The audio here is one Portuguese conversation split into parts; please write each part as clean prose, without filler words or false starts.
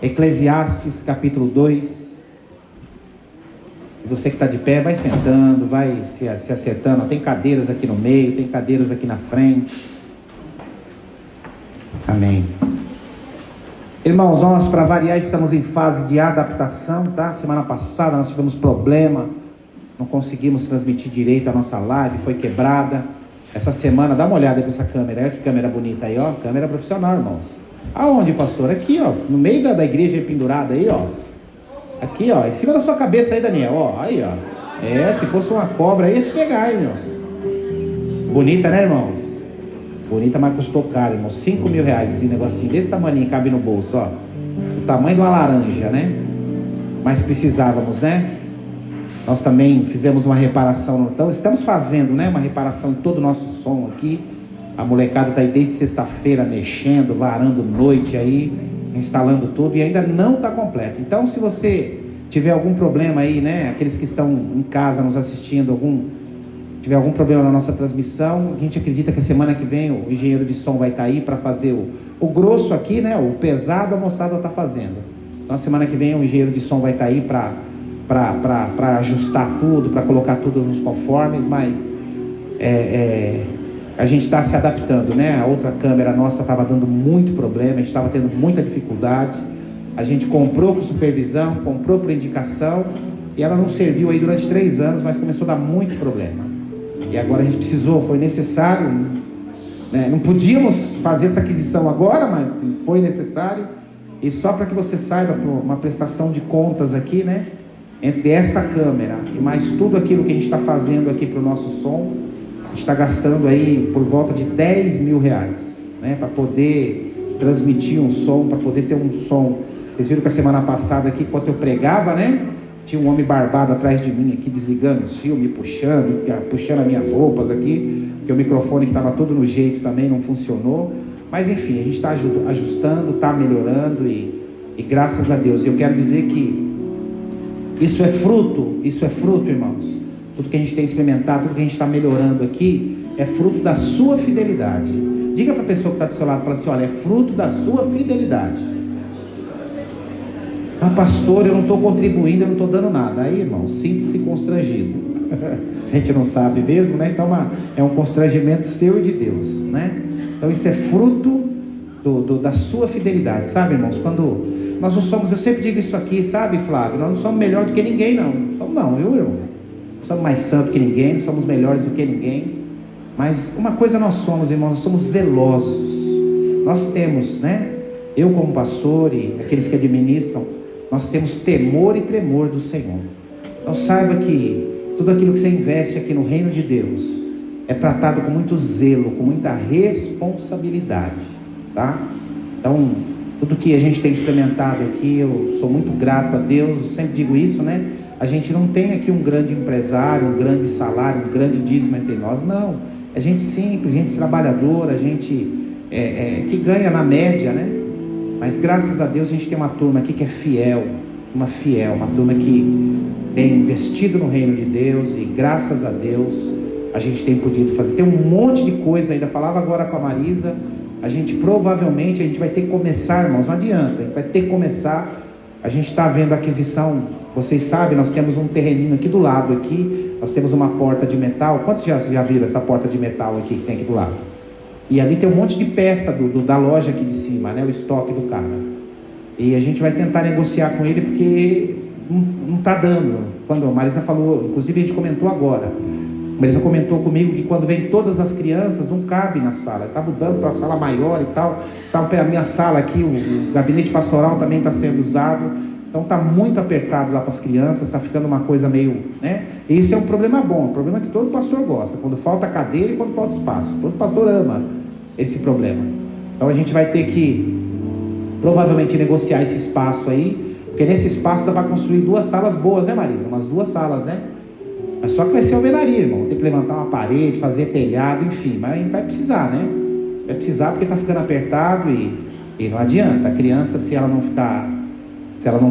Eclesiastes capítulo 2. Você que está de pé, vai sentando, vai se acertando. Tem cadeiras aqui no meio, tem cadeiras aqui na frente. Amém. Irmãos, nós, para variar, estamos em fase de adaptação, tá? Semana passada nós tivemos problema, não conseguimos transmitir direito a nossa live, foi quebrada. Essa semana, dá uma olhada para essa câmera, olha que câmera bonita aí, ó, câmera profissional, irmãos. Aonde, pastor? Aqui, ó, no meio da igreja pendurada aí, ó. Aqui, ó, em cima da sua cabeça aí, Daniel, ó, aí, ó. Se fosse uma cobra aí, ia te pegar, hein, meu. Bonita, né, irmãos? Bonita, mas custou caro, irmão. 5 mil reais esse negocinho desse tamanho, cabe no bolso, ó. O tamanho de uma laranja, né? Mas precisávamos, né? Nós também fizemos uma reparação. Então, estamos fazendo, né? Uma reparação em todo o nosso som aqui. A molecada está aí desde sexta-feira mexendo, varando noite aí, instalando tudo, e ainda não está completo. Então, se você tiver algum problema aí, né? Aqueles que estão em casa nos assistindo, tiver algum problema na nossa transmissão, a gente acredita que a semana que vem o engenheiro de som vai estar aí para fazer o grosso aqui, né? O pesado a moçada está fazendo. Então, a semana que vem o engenheiro de som vai estar aí para ajustar tudo, para colocar tudo nos conformes, mas a gente está se adaptando, né? A outra câmera nossa estava dando muito problema, a gente estava tendo muita dificuldade. A gente comprou com supervisão, comprou por indicação, e ela não serviu aí durante 3 anos, mas começou a dar muito problema. E agora a gente precisou, foi necessário, né? Não podíamos fazer essa aquisição agora, mas foi necessário. E só para que você saiba, uma prestação de contas aqui, né? Entre essa câmera e mais tudo aquilo que a gente está fazendo aqui para o nosso som, a gente está gastando aí por volta de 10 mil reais, né? Para poder transmitir um som, para poder ter um som. Vocês viram que a semana passada aqui, enquanto eu pregava, né? Tinha um homem barbado atrás de mim aqui, desligando os fios, me puxando as minhas roupas aqui, porque o microfone que estava todo no jeito também não funcionou. Mas enfim, a gente está ajustando, está melhorando e graças a Deus. Eu quero dizer que isso é fruto, irmãos. Tudo que a gente tem experimentado, tudo que a gente está melhorando aqui, é fruto da sua fidelidade. Diga para a pessoa que está do seu lado, fala assim, olha, é fruto da sua fidelidade. Ah, pastor, eu não estou contribuindo, eu não estou dando nada. Aí, irmão, sinta-se constrangido. A gente não sabe mesmo, né? Então é um constrangimento seu e de Deus, né? Então isso é fruto da sua fidelidade, sabe, irmãos? Quando nós não somos, eu sempre digo isso aqui, sabe, Flávio? Nós não somos melhor do que ninguém, não. Somos não, viu, irmão? Não somos mais santos que ninguém, não somos melhores do que ninguém. Mas uma coisa nós somos, irmãos, nós somos zelosos. Nós temos, né? Eu como pastor e aqueles que administram, nós temos temor e tremor do Senhor. Então saiba que tudo aquilo que você investe aqui no reino de Deus é tratado com muito zelo, com muita responsabilidade, tá? Então, tudo que a gente tem experimentado aqui, eu sou muito grato a Deus, eu sempre digo isso, né? A gente não tem aqui um grande empresário, um grande salário, um grande dízimo entre nós, não. É gente simples, gente trabalhadora, gente que ganha na média, né? Mas graças a Deus a gente tem uma turma aqui que é fiel, uma turma que tem investido no reino de Deus e graças a Deus a gente tem podido fazer. Tem um monte de coisa ainda, falava agora com a Marisa, provavelmente a gente vai ter que começar, irmãos, não adianta, a gente vai ter que começar. A gente está vendo a aquisição, vocês sabem, nós temos um terreninho aqui do lado aqui, nós temos uma porta de metal. Quantos já viram essa porta de metal aqui que tem aqui do lado? E ali tem um monte de peça da loja aqui de cima, né? O estoque do cara. E a gente vai tentar negociar com ele porque não está dando. Quando a Marisa falou, inclusive a gente comentou agora, a Marisa comentou comigo que quando vem todas as crianças não cabe na sala, está mudando para a sala maior e tal. Então a minha sala aqui, o gabinete pastoral também está sendo usado, então está muito apertado lá para as crianças, está ficando uma coisa meio, né? Esse é um problema bom, um problema que todo pastor gosta, quando falta cadeira e quando falta espaço. Todo pastor ama esse problema. Então a gente vai ter que provavelmente negociar esse espaço aí, porque nesse espaço dá para construir 2 salas boas, né, Marisa? Umas 2 salas, né? Mas só que vai ser alvenaria, irmão. Tem que levantar uma parede, fazer telhado, enfim. Mas vai precisar, né? Vai precisar porque está ficando apertado e não adianta. A criança, se ela não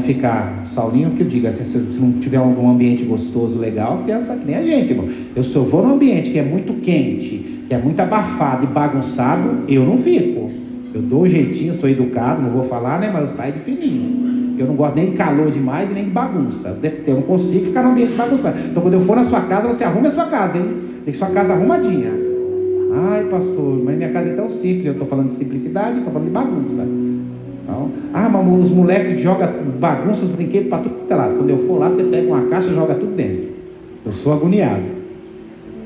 ficar, Saulinho, que eu diga, se não tiver algum ambiente gostoso, legal, a criança que nem a gente, irmão. Se eu vou num ambiente que é muito quente, que é muito abafado e bagunçado, eu não fico. Eu dou um jeitinho, sou educado, não vou falar, né? Mas eu saio de fininho. Eu não gosto nem de calor demais e nem de bagunça. Eu não consigo ficar no ambiente bagunçado. Então quando eu for na sua casa, você arruma a sua casa, hein? Tem sua casa arrumadinha. Ai, pastor, mas minha casa é tão simples. Eu estou falando de simplicidade, estou falando de bagunça. Então, mas os moleques jogam bagunça, os brinquedos para tudo que é lado. Quando eu for lá, você pega uma caixa e joga tudo dentro. Eu sou agoniado.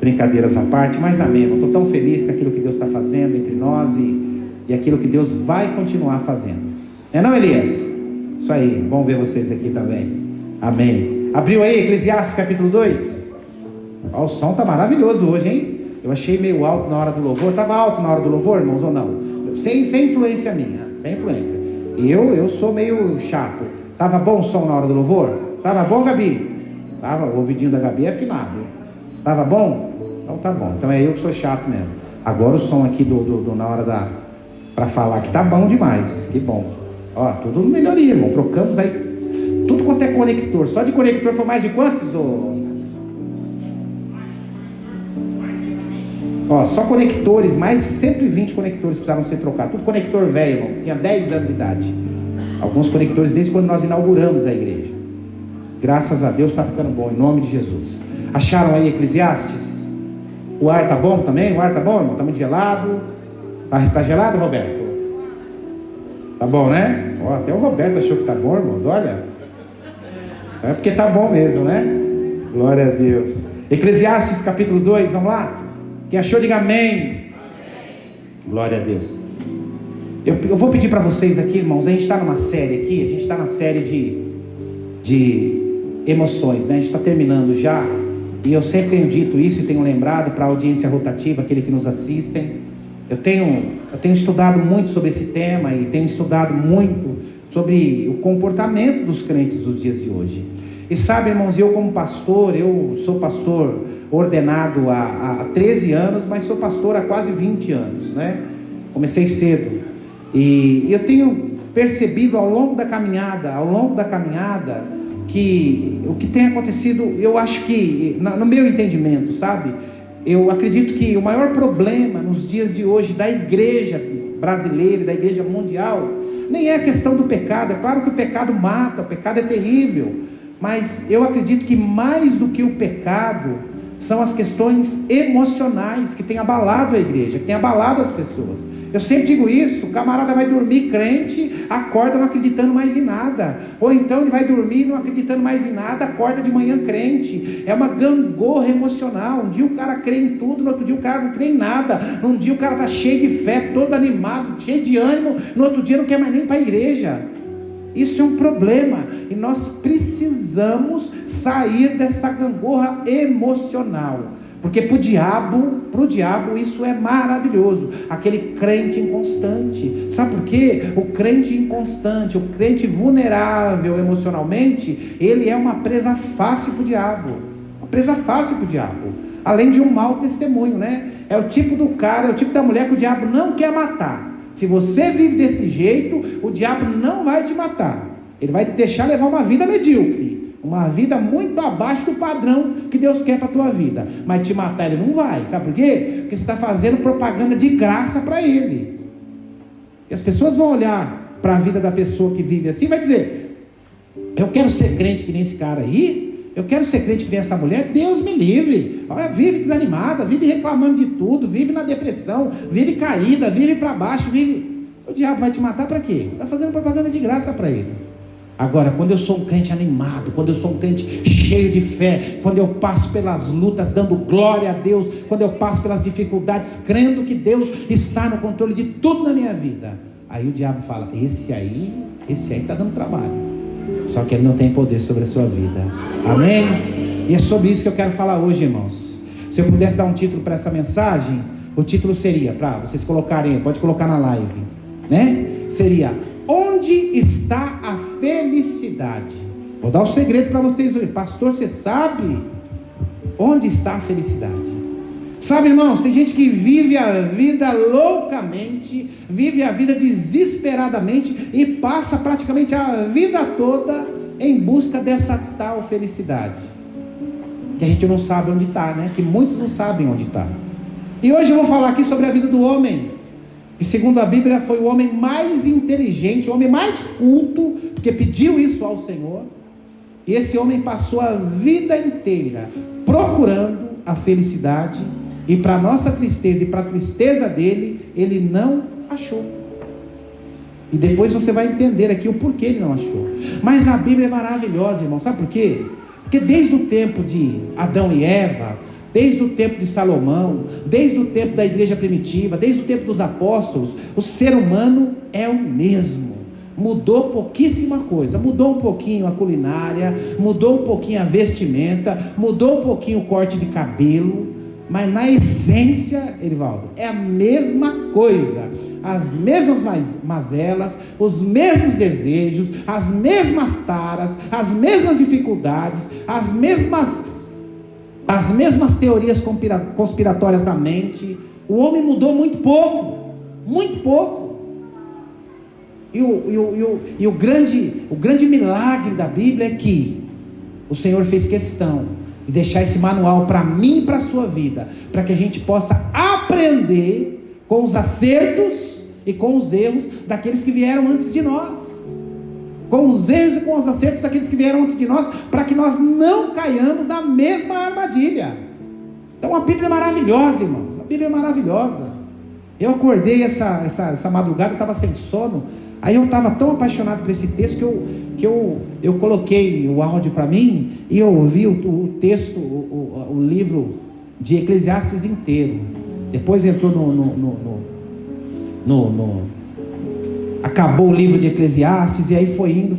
Brincadeiras à parte, mas amém. Eu estou tão feliz com aquilo que Deus está fazendo entre nós e aquilo que Deus vai continuar fazendo. É não, Elias? Isso aí, bom ver vocês aqui também. Amém. Abriu aí, Eclesiastes capítulo 2. Ó, o som está maravilhoso hoje, hein? Eu achei meio alto na hora do louvor. Estava alto na hora do louvor, irmãos, ou não? Sem influência minha, sem influência. Eu sou meio chato. Estava bom o som na hora do louvor? Estava bom, Gabi? Tava, o ouvidinho da Gabi é afinado. Estava bom? Então tá bom. Então é eu que sou chato mesmo. Agora o som aqui na hora para falar que tá bom demais. Que bom. Ó, tudo melhoria, irmão. Trocamos aí tudo quanto é conector. Só de conector foi mais de quantos? Ó, só conectores, mais 120 conectores precisaram ser trocados. Tudo conector velho, irmão. Tinha 10 anos de idade. Alguns conectores desde quando nós inauguramos a igreja. Graças a Deus está ficando bom, em nome de Jesus. Acharam aí Eclesiastes? O ar tá bom também? O ar tá bom, irmão? Tá muito gelado? Tá gelado, Roberto? Tá bom, né? Ó, até o Roberto achou que tá bom, irmãos. Olha. É porque tá bom mesmo, né? Glória a Deus. Eclesiastes capítulo 2, vamos lá? Quem achou, diga amém. Amém. Glória a Deus. Eu vou pedir para vocês aqui, irmãos. A gente está numa série aqui. A gente está na série de emoções, né? A gente está terminando já. E eu sempre tenho dito isso e tenho lembrado para a audiência rotativa, aquele que nos assistem. Eu tenho estudado muito sobre esse tema e tenho estudado muito sobre o comportamento dos crentes dos dias de hoje. E sabe, irmãos, eu como pastor, eu sou pastor ordenado há 13 anos, mas sou pastor há quase 20 anos, né? Comecei cedo. E eu tenho percebido ao longo da caminhada, que o que tem acontecido, eu acho que, no meu entendimento, sabe? Eu acredito que o maior problema nos dias de hoje da igreja brasileira, da igreja mundial, nem é a questão do pecado. É claro que o pecado mata, o pecado é terrível, mas eu acredito que mais do que o pecado, são as questões emocionais que têm abalado a igreja, que têm abalado as pessoas. Eu sempre digo isso: o camarada vai dormir crente, acorda não acreditando mais em nada, ou então ele vai dormir não acreditando mais em nada, acorda de manhã crente. É uma gangorra emocional. Um dia o cara crê em tudo, no outro dia o cara não crê em nada. Um dia o cara está cheio de fé, todo animado, cheio de ânimo, no outro dia não quer mais nem ir para a igreja. Isso é um problema, e nós precisamos sair dessa gangorra emocional, porque para o diabo isso é maravilhoso, aquele crente inconstante. Sabe por quê? O crente inconstante, o crente vulnerável emocionalmente, ele é uma presa fácil para o diabo, além de um mau testemunho, né? É o tipo do cara, é o tipo da mulher que o diabo não quer matar. Se você vive desse jeito, o diabo não vai te matar. Ele vai te deixar levar uma vida medíocre, uma vida muito abaixo do padrão que Deus quer para a tua vida. Mas te matar ele não vai. Sabe por quê? Porque você está fazendo propaganda de graça para ele. E as pessoas vão olhar para a vida da pessoa que vive assim e vai dizer: eu quero ser crente que nem esse cara aí. Eu quero ser crente que nem essa mulher. Deus me livre. Olha, vive desanimada, vive reclamando de tudo, vive na depressão, vive caída, vive para baixo, vive... O diabo vai te matar para quê? Você está fazendo propaganda de graça para ele. Agora, quando eu sou um crente animado, quando eu sou um crente cheio de fé, quando eu passo pelas lutas dando glória a Deus, quando eu passo pelas dificuldades crendo que Deus está no controle de tudo na minha vida, aí o diabo fala: esse aí está dando trabalho. Só que ele não tem poder sobre a sua vida. Amém? E é sobre isso que eu quero falar hoje, irmãos. Se eu pudesse dar um título para essa mensagem, o título seria, para vocês colocarem, pode colocar na live, né? Seria: onde está a felicidade? Vou dar um segredo para vocês hoje. Pastor, você sabe onde está a felicidade? Sabe, irmãos, tem gente que vive a vida loucamente, vive a vida desesperadamente e passa praticamente a vida toda em busca dessa tal felicidade, que a gente não sabe onde está, né? Que muitos não sabem onde está. E hoje eu vou falar aqui sobre a vida do homem. que segundo a Bíblia foi o homem mais inteligente, o homem mais culto, porque pediu isso ao Senhor, e esse homem passou a vida inteira procurando a felicidade, e para nossa tristeza e para a tristeza dele, ele não achou. E depois você vai entender aqui o porquê ele não achou. Mas a Bíblia é maravilhosa, irmão, sabe por quê? Porque desde o tempo de Adão e Eva, desde o tempo de Salomão, desde o tempo da igreja primitiva, desde o tempo dos apóstolos, o ser humano é o mesmo. Mudou pouquíssima coisa, mudou um pouquinho a culinária, mudou um pouquinho a vestimenta, mudou um pouquinho o corte de cabelo, mas na essência, Erivaldo, é a mesma coisa, as mesmas mazelas, os mesmos desejos, as mesmas taras, as mesmas dificuldades, as mesmas teorias conspiratórias da mente. O homem mudou muito pouco, muito pouco. E o grande milagre da Bíblia é que o Senhor fez questão de deixar esse manual para mim e para a sua vida, para que a gente possa aprender com os acertos e com os erros daqueles que vieram antes de nós, com os erros e com os acertos daqueles que vieram antes de nós, para que nós não caiamos na mesma armadilha. Então a Bíblia é maravilhosa, irmãos, a Bíblia é maravilhosa. Eu acordei essa madrugada, eu estava sem sono, aí eu estava tão apaixonado por esse texto que eu coloquei o áudio para mim, e eu ouvi o texto, o livro de Eclesiastes inteiro. Depois entrou acabou o livro de Eclesiastes, e aí foi indo,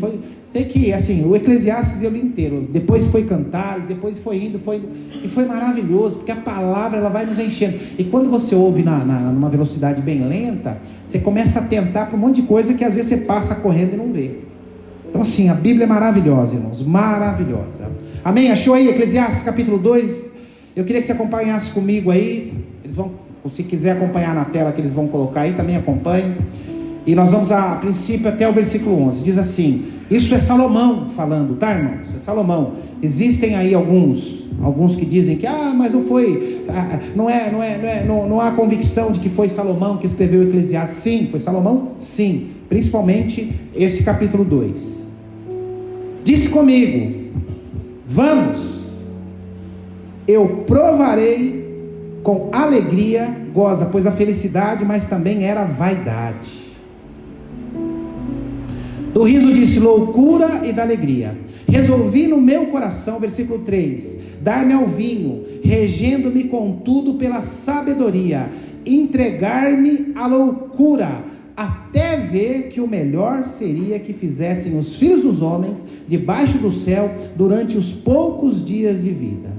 sei que assim, o Eclesiastes eu li inteiro, depois foi Cantares, depois foi indo, e foi maravilhoso, porque a palavra ela vai nos enchendo, e quando você ouve numa velocidade bem lenta, você começa a atentar para um monte de coisa que às vezes você passa correndo e não vê. Então assim, a Bíblia é maravilhosa, irmãos, maravilhosa. Amém? Achou aí Eclesiastes capítulo 2? Eu queria que você acompanhasse comigo aí. Eles vão, se quiser acompanhar na tela que eles vão colocar aí, também acompanhe. E nós vamos a princípio até o versículo 11. Diz assim, isso é Salomão falando, tá, irmãos? É Salomão. Existem aí alguns que dizem que mas não foi, não há convicção de que foi Salomão que escreveu o Eclesiastes. Sim, foi Salomão, sim, principalmente esse capítulo 2. Disse comigo, vamos, eu provarei com alegria, goza, pois a felicidade, mas também era vaidade. Do riso disse loucura e da alegria. Resolvi no meu coração, versículo 3, dar-me ao vinho, regendo-me contudo pela sabedoria, entregar-me à loucura, até ver que o melhor seria que fizessem os filhos dos homens debaixo do céu durante os poucos dias de vida.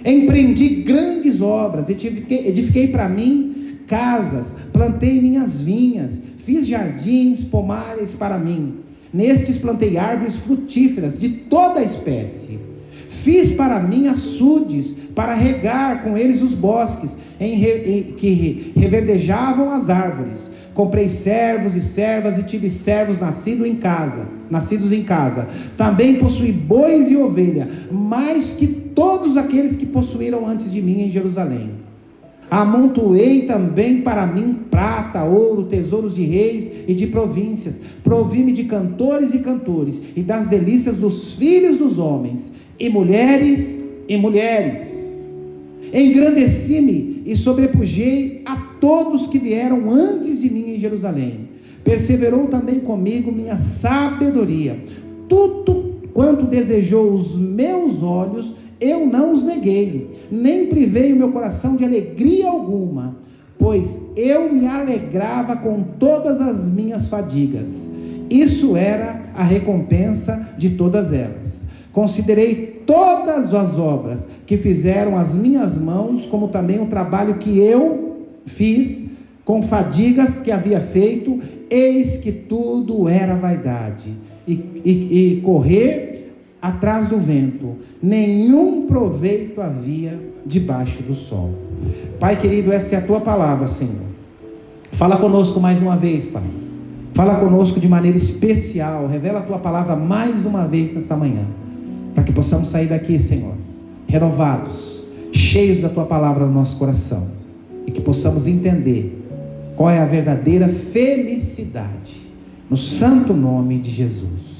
Empreendi grandes obras, edifiquei para mim casas, plantei minhas vinhas, fiz jardins, pomares para mim. Nestes plantei árvores frutíferas de toda a espécie. Fiz para mim açudes, para regar com eles os bosques, que reverdejavam as árvores. Comprei servos e servas, e tive servos nascidos em casa. Também possuí bois e ovelha, mais que todos aqueles que possuíram antes de mim em Jerusalém. Amontoei também para mim prata, ouro, tesouros de reis e de províncias. Provi-me de cantores e cantores, e das delícias dos filhos dos homens, e mulheres. Engrandeci-me e sobrepujei a todos que vieram antes de mim em Jerusalém. Perseverou também comigo minha sabedoria. Tudo quanto desejou os meus olhos, eu não os neguei, nem privei o meu coração de alegria alguma, pois eu me alegrava com todas as minhas fadigas. Isso era a recompensa de todas elas. Considerei todas as obras que fizeram as minhas mãos, como também o trabalho que eu fiz com fadigas que havia feito. Eis que tudo era vaidade e correr atrás do vento, nenhum proveito havia debaixo do sol. Pai querido, esta é a tua palavra, Senhor. Fala conosco mais uma vez, Pai. Fala conosco de maneira especial. Revela a tua palavra mais uma vez nesta manhã, para que possamos sair daqui, Senhor, renovados, cheios da tua palavra no nosso coração, e que possamos entender qual é a verdadeira felicidade, no santo nome de Jesus.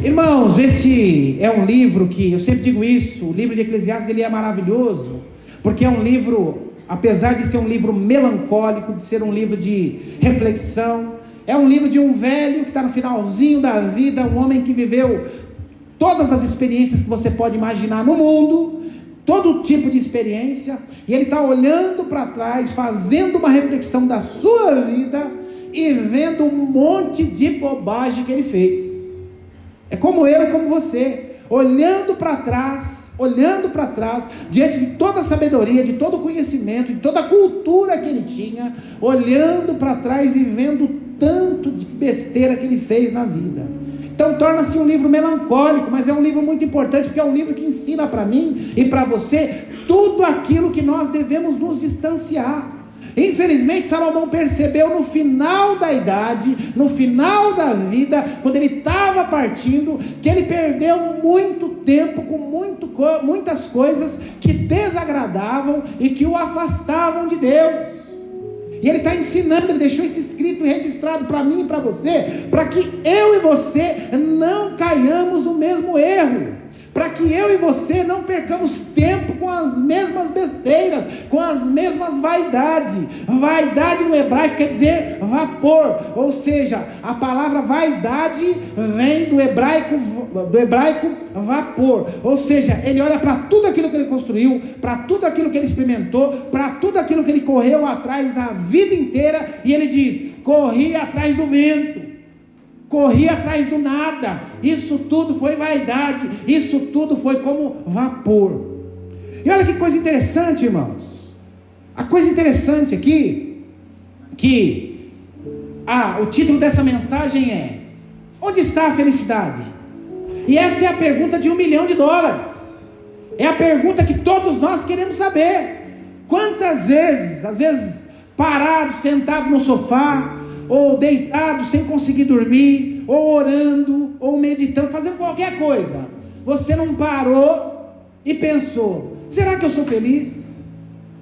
Irmãos, esse é um livro que, eu sempre digo isso, o livro de Eclesiastes, ele é maravilhoso, porque é um livro, apesar de ser um livro melancólico, de ser um livro de reflexão, é um livro de um velho que está no finalzinho da vida, um homem que viveu todas as experiências que você pode imaginar no mundo, todo tipo de experiência, e ele está olhando para trás, fazendo uma reflexão da sua vida, e vendo um monte de bobagem que ele fez. É como eu e como você, olhando para trás, diante de toda a sabedoria, de todo o conhecimento, de toda a cultura que ele tinha, olhando para trás e vendo o tanto de besteira que ele fez na vida. Então torna-se um livro melancólico, mas é um livro muito importante, porque é um livro que ensina para mim e para você tudo aquilo que nós devemos nos distanciar. Infelizmente Salomão percebeu no final da idade, no final da vida, quando ele estava partindo, que ele perdeu muito tempo com muitas coisas que desagradavam e que o afastavam de Deus. E ele está ensinando, ele deixou isso escrito e registrado para mim e para você, para que eu e você não caiamos no mesmo erro, para que eu e você não percamos tempo com as mesmas besteiras, com as mesmas vaidades. Vaidade no hebraico quer dizer vapor, ou seja, a palavra vaidade vem do hebraico vapor, ou seja, ele olha para tudo aquilo que ele construiu, para tudo aquilo que ele experimentou, para tudo aquilo que ele correu atrás a vida inteira, e ele diz: corri atrás do vento, corri atrás do nada, isso tudo foi vaidade, isso tudo foi como vapor. E olha que coisa interessante, irmãos, a coisa interessante aqui, que o título dessa mensagem é: onde está a felicidade? E essa é a pergunta de $1 milhão, é a pergunta que todos nós queremos saber. Quantas vezes, às vezes parado, sentado no sofá, ou deitado sem conseguir dormir, ou orando, ou meditando, fazendo qualquer coisa, você não parou e pensou: será que eu sou feliz?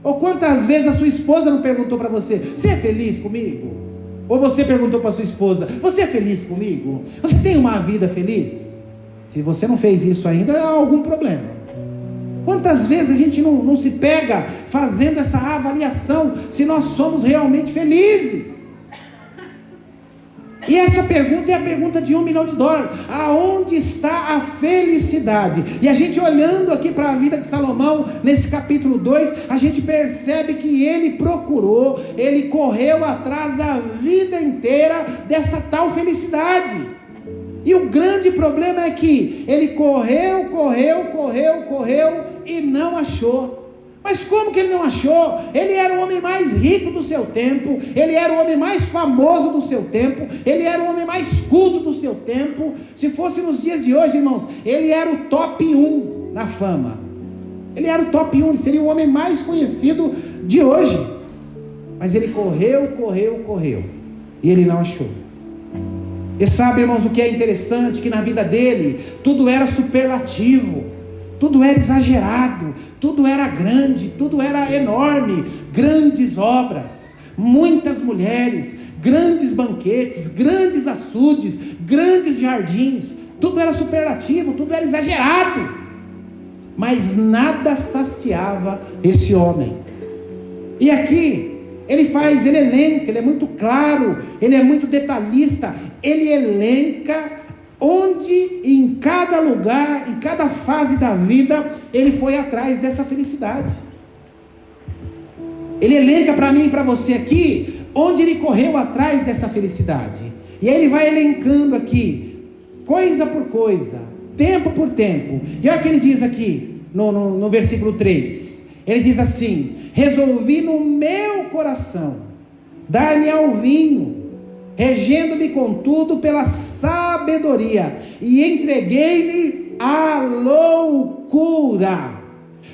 Ou quantas vezes a sua esposa não perguntou para você: você é feliz comigo? Ou você perguntou para sua esposa: você é feliz comigo? Você tem uma vida feliz? Se você não fez isso ainda, há algum problema. Quantas vezes a gente não se pega fazendo essa avaliação, se nós somos realmente felizes? E essa pergunta é a pergunta de $1 milhão. Aonde está a felicidade? E a gente olhando aqui para a vida de Salomão, nesse capítulo 2, a gente percebe que ele procurou, ele correu atrás a vida inteira dessa tal felicidade. E o grande problema é que ele correu e não achou. Mas como que ele não achou? Ele era o homem mais rico do seu tempo, ele era o homem mais famoso do seu tempo, ele era o homem mais culto do seu tempo. Se fosse nos dias de hoje, irmãos, ele era o top 1 na fama. Ele era o top 1, ele seria o homem mais conhecido de hoje. Mas ele correu, e ele não achou. E sabe, irmãos, o que é interessante? Que na vida dele, tudo era superlativo, tudo era exagerado, tudo era grande, tudo era enorme. Grandes obras, muitas mulheres, grandes banquetes, grandes açudes, grandes jardins, tudo era superlativo, tudo era exagerado, mas nada saciava esse homem. E aqui ele elenca, ele é muito claro, ele é muito detalhista, ele elenca onde, em cada lugar, em cada fase da vida, ele foi atrás dessa felicidade. Ele elenca para mim e para você aqui, onde ele correu atrás dessa felicidade. E aí ele vai elencando aqui, coisa por coisa, tempo por tempo. E olha o que ele diz aqui, no versículo 3. Ele diz assim: resolvi no meu coração dar-me ao vinho, regendo-me contudo pela sabedoria, e entreguei-me à loucura.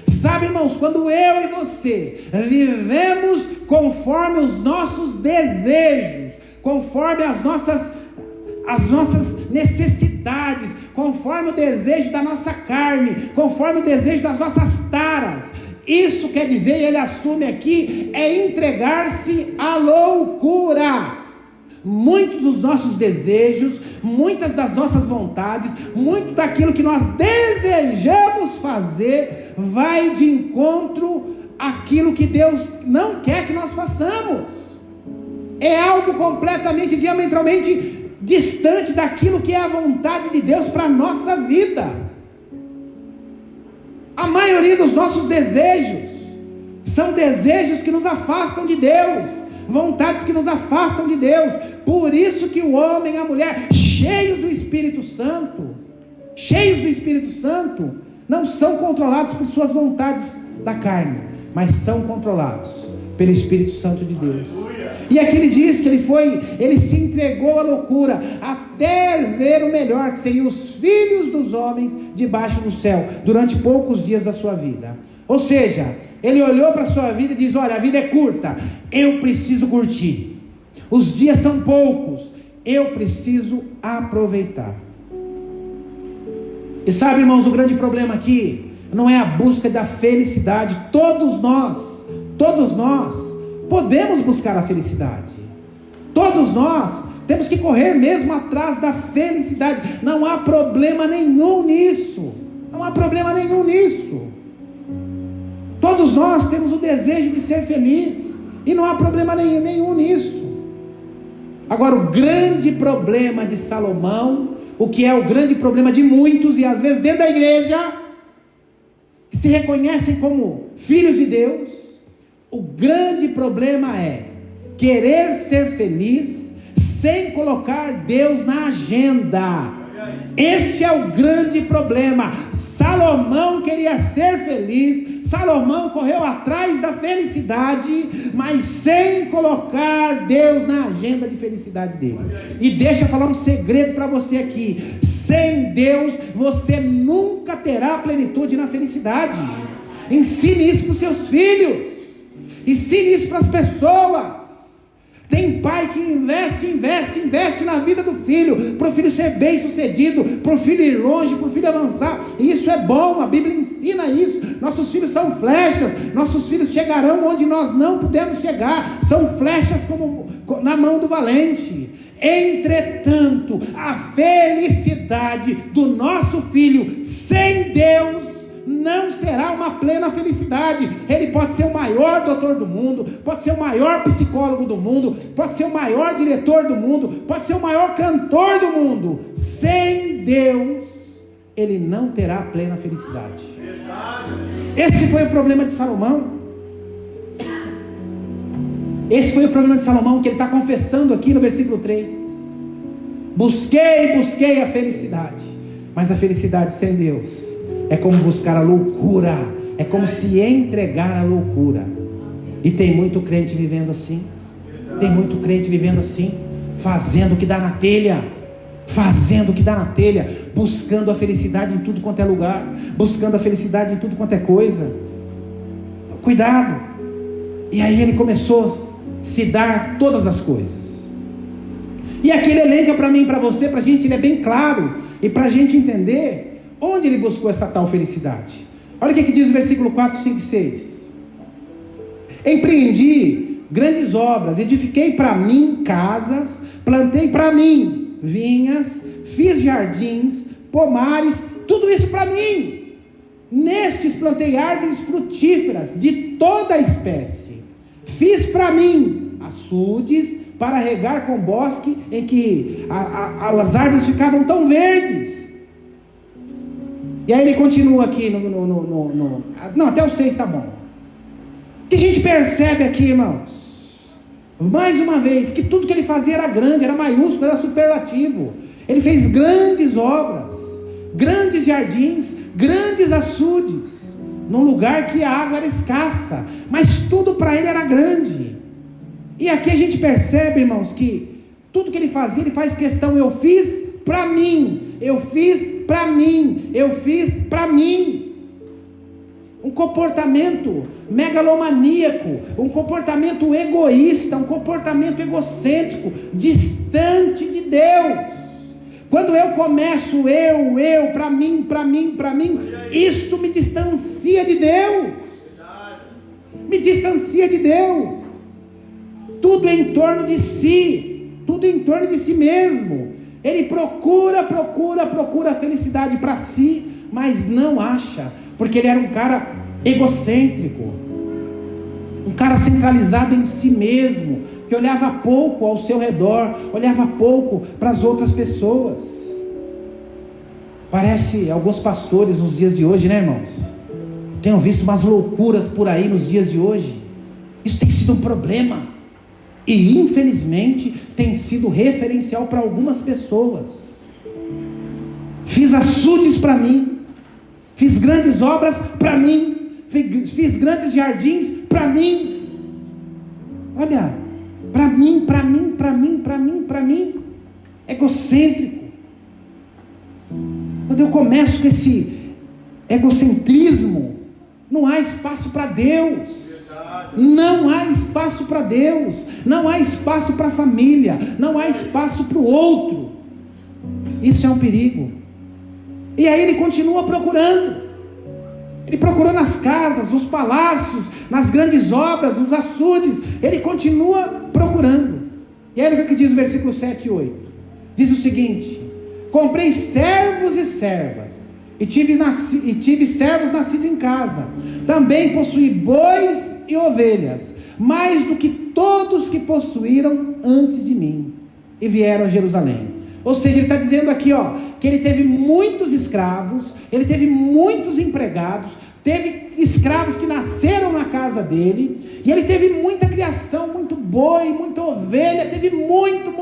Sabe, irmãos, quando eu e você vivemos conforme os nossos desejos, conforme as nossas necessidades, conforme o desejo da nossa carne, conforme o desejo das nossas taras, Isso quer dizer, ele assume aqui, é entregar-se à loucura. Muitos dos nossos desejos, muitas das nossas vontades, muito daquilo que nós desejamos fazer, vai de encontro àquilo que Deus não quer que nós façamos. É algo completamente, diametralmente distante daquilo que é a vontade de Deus para a nossa vida. A maioria dos nossos desejos são desejos que nos afastam de Deus, vontades que nos afastam de Deus. Por isso que o homem e a mulher cheios do Espírito Santo, não são controlados por suas vontades da carne, mas são controlados pelo Espírito Santo de Deus. E aqui ele diz que ele se entregou à loucura, até ver o melhor, que seriam os filhos dos homens debaixo do céu, durante poucos dias da sua vida. Ou seja, ele olhou para a sua vida e diz: olha, a vida é curta, eu preciso curtir, os dias são poucos, eu preciso aproveitar. E sabe, irmãos, o grande problema aqui não é a busca da felicidade. Todos nós podemos buscar a felicidade, todos nós temos que correr mesmo atrás da felicidade, não há problema nenhum nisso, todos nós temos o desejo de ser feliz, e não há problema nenhum nisso. Agora, o grande problema de Salomão, o que é o grande problema de muitos, e às vezes dentro da igreja, que se reconhecem como filhos de Deus, o grande problema é querer ser feliz sem colocar Deus na agenda. Este é o grande problema. Salomão queria ser feliz, Salomão correu atrás da felicidade, mas sem colocar Deus na agenda de felicidade dele. E deixa eu falar um segredo para você aqui: sem Deus você nunca terá plenitude na felicidade. Ensine isso para os seus filhos, ensine isso para as pessoas. Tem pai que investe na vida do filho, para o filho ser bem sucedido, para o filho ir longe, para o filho avançar, e isso é bom, a Bíblia ensina isso. Nossos filhos são flechas, nossos filhos chegarão onde nós não pudemos chegar, são flechas como na mão do valente. Entretanto, a felicidade do nosso filho sem Deus não será uma plena felicidade. Ele pode ser o maior doutor do mundo, pode ser o maior psicólogo do mundo, pode ser o maior diretor do mundo, pode ser o maior cantor do mundo. Sem Deus, ele não terá plena felicidade. Esse foi o problema de Salomão. Esse foi o problema de Salomão, que ele está confessando aqui no versículo 3. Busquei a felicidade, mas a felicidade sem Deus é como buscar a loucura, é como se entregar à loucura. E tem muito crente vivendo assim, fazendo o que dá na telha, buscando a felicidade em tudo quanto é lugar, buscando a felicidade em tudo quanto é coisa. Cuidado. E aí ele começou a se dar todas as coisas. E aqui ele elenca para mim e para você, para a gente, ele é bem claro, e para a gente entender onde ele buscou essa tal felicidade. Olha o que diz o versículo 4, 5 e 6. Empreendi grandes obras, edifiquei para mim casas, plantei para mim vinhas, fiz jardins, pomares, tudo isso para mim. Nestes plantei árvores frutíferas de toda a espécie. Fiz para mim açudes para regar com bosque, em que as árvores ficavam tão verdes. E aí ele continua aqui não, até o 6 está bom. O que a gente percebe aqui, irmãos? Mais uma vez, que tudo que ele fazia era grande, era maiúsculo, era superlativo. Ele fez grandes obras, grandes jardins, grandes açudes, num lugar que a água era escassa, mas tudo para ele era grande. E aqui a gente percebe, irmãos, que tudo que ele fazia, ele faz questão: eu fiz para mim, eu fiz para mim, eu fiz para mim. Um comportamento megalomaníaco, um comportamento egoísta, um comportamento egocêntrico, distante de Deus. Quando eu começo para mim, isto me distancia de Deus. me distancia de Deus. Tudo é em torno de si, tudo é em torno de si mesmo. Ele procura a felicidade para si, mas não acha, porque ele era um cara egocêntrico, um cara centralizado em si mesmo, que olhava pouco ao seu redor, olhava pouco para as outras pessoas. Parece alguns pastores nos dias de hoje, né, irmãos? Tenho visto umas loucuras por aí nos dias de hoje. Isso tem sido um problema, e infelizmente tem sido referencial para algumas pessoas. Fiz açudes para mim, fiz grandes obras para mim, fiz grandes jardins para mim. Olha, para mim, egocêntrico. Quando eu começo com esse egocentrismo, não há espaço para Deus. Não há espaço para Deus, não há espaço para a família, não há espaço para o outro. Isso é um perigo. E aí ele continua procurando. Ele procurou nas casas, nos palácios, nas grandes obras, nos açudes. Ele continua procurando. E aí olha o que diz o versículo 7 e 8. Diz o seguinte: comprei servos e servas, e tive servos nascidos em casa. Também possuí bois e ovelhas, mais do que todos que possuíram antes de mim, e vieram a Jerusalém. Ou seja, ele está dizendo aqui, que ele teve muitos escravos, ele teve muitos empregados, teve escravos que nasceram na casa dele, e ele teve muita criação, muito boi, muita ovelha, teve muito,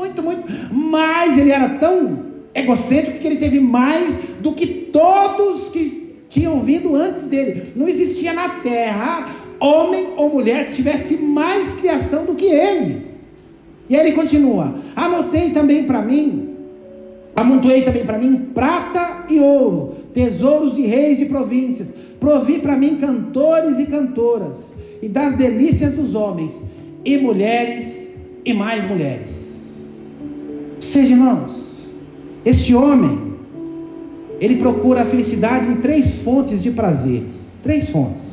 mas ele era tão egocêntrico que ele teve mais do que todos que tinham vindo antes dele. Não existia na terra homem ou mulher que tivesse mais criação do que ele. E aí ele continua: amontei também para mim prata e ouro, tesouros de reis de províncias, provi para mim cantores e cantoras, e das delícias dos homens, e mulheres e mais mulheres. Ou seja, irmãos, este homem, ele procura a felicidade em 3 fontes de prazeres. 3 fontes.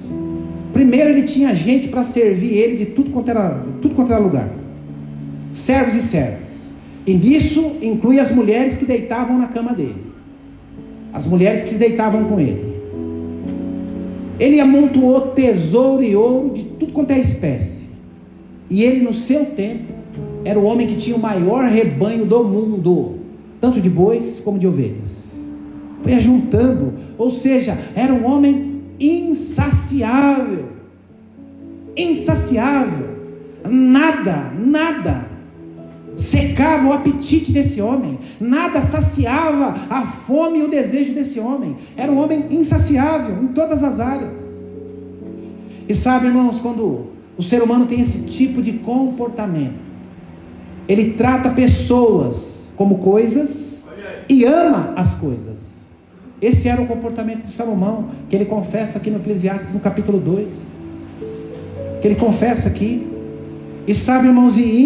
Primeiro, ele tinha gente para servir ele de tudo quanto era lugar, servos e servas, e nisso inclui as mulheres que deitavam na cama dele, as mulheres que se deitavam com ele. Ele amontoou tesouro e ouro de tudo quanto é espécie, e ele no seu tempo era o homem que tinha o maior rebanho do mundo, tanto de bois como de ovelhas. Foi ajuntando, ou seja, era um homem insaciável, nada secava o apetite desse homem, nada saciava a fome e o desejo desse homem. Era um homem insaciável em todas as áreas. E sabe, irmãos, quando o ser humano tem esse tipo de comportamento, ele trata pessoas como coisas e ama as coisas. Esse era o comportamento de Salomão, que ele confessa aqui no Eclesiastes, no capítulo 2. Que ele confessa aqui. E sabe, irmãos, e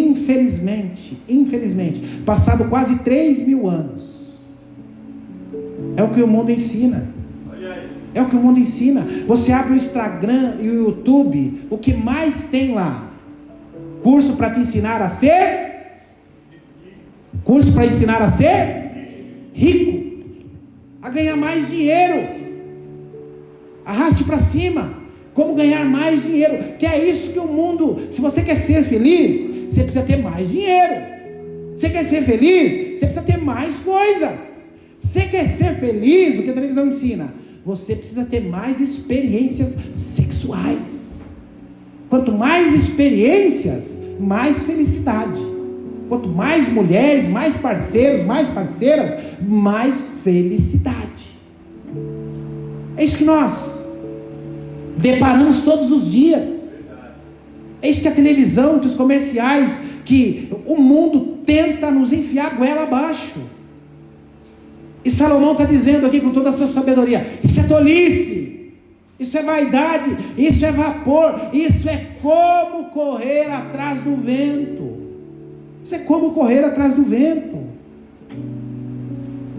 infelizmente, passado quase 3.000 anos, é o que o mundo ensina. É o que o mundo ensina. Você abre o Instagram e o YouTube, o que mais tem lá? Curso para te ensinar a ser? Curso para ensinar a ser rico, a ganhar mais dinheiro. Arraste para cima. Como ganhar mais dinheiro, que é isso que o mundo, se você quer ser feliz, você precisa ter mais dinheiro. Você quer ser feliz, você precisa ter mais coisas. Você quer ser feliz, o que a televisão ensina? Você precisa ter mais experiências sexuais. Quanto mais experiências, mais felicidade. Quanto mais mulheres, mais parceiros, mais parceiras, mais felicidade. É isso que nós deparamos todos os dias. É isso que a televisão, que os comerciais, que o mundo tenta nos enfiar a goela abaixo. E Salomão está dizendo aqui com toda a sua sabedoria: isso é tolice, isso é vaidade, isso é vapor, isso é como correr atrás do vento. Isso é como correr atrás do vento.